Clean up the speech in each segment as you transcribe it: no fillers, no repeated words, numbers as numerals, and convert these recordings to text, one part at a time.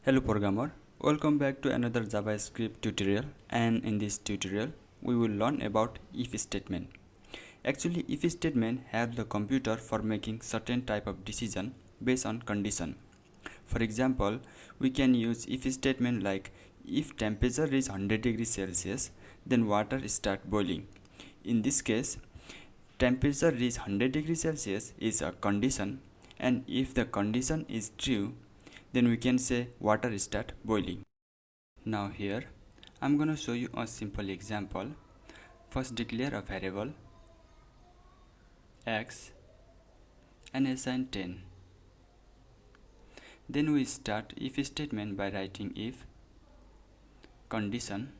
Hello programmer, welcome back to another JavaScript tutorial, and in this tutorial we will learn about if statement. Actually, if statement helps the computer for making certain type of decision based on condition. For example, we can use if statement like if temperature is 100 degrees Celsius, then water start boiling. In this case, temperature is 100 degrees Celsius is a condition, and if the condition is true, then we can say water start boiling. Now here I'm gonna show you a simple example. First declare a variable x and assign 10. Then we start if statement by writing if condition,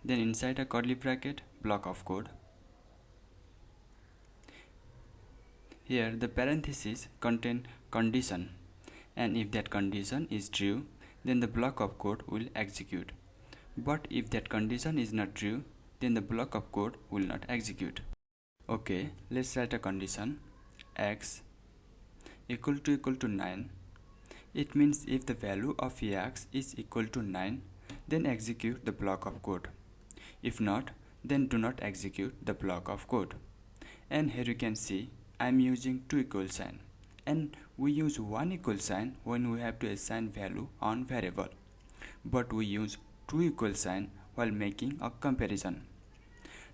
then inside a curly bracket block of code. Here the parentheses contain condition, and if that condition is true, then the block of code will execute. But if that condition is not true, then the block of code will not execute. Okay, let's write a condition x equal to 9. It means if the value of x is equal to 9, then execute the block of code. If not, then do not execute the block of code. And here you can see I am using 2 equal sign, and we use 1 equal sign when we have to assign value on variable, but we use 2 equal sign while making a comparison.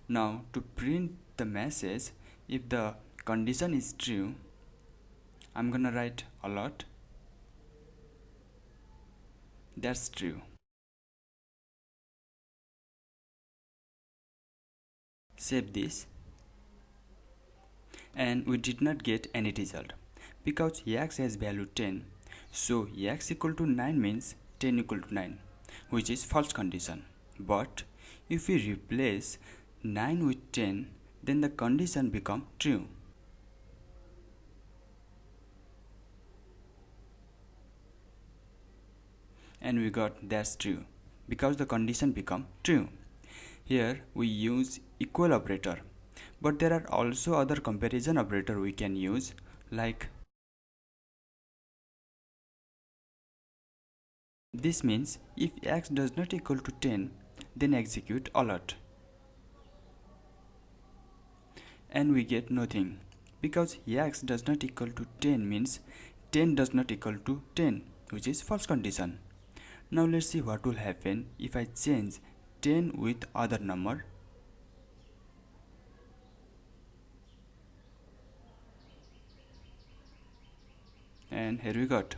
Now to print the message, if the condition is true, I'm gonna write alert, that's true. Save this, and we did not get any result because x has value 10, so x equal to 9 means 10 equal to 9, which is false condition. But if we replace 9 with 10, then the condition become true. And we got that's true because the condition become true. Here we use equal operator, but there are also other comparison operator we can use, like this means if x does not equal to 10, then execute alert, and we get nothing because x does not equal to 10 means 10 does not equal to 10, which is false condition. Now let's see what will happen if I change 10 with other number. And here we got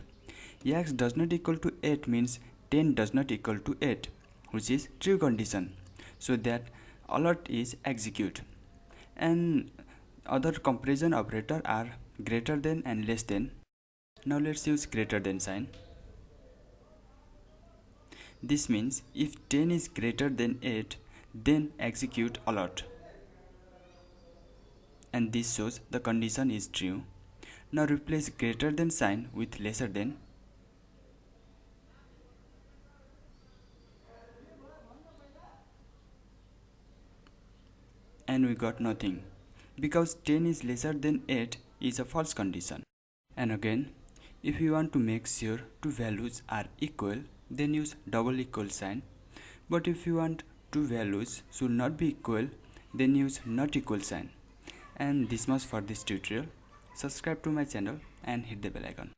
x does not equal to 8 means 10 does not equal to 8, which is true condition, so that alert is execute. And other comparison operator are greater than and less than. Now let's use greater than sign. This means if 10 is greater than 8, then execute alert, and this shows the condition is true. Now replace greater than sign with lesser than, and we got nothing because 10 is lesser than 8 is a false condition. And again, if you want to make sure two values are equal, then use double equal sign. But if you want two values should not be equal, then use not equal sign. And this much for this tutorial. Subscribe to my channel and hit the bell icon.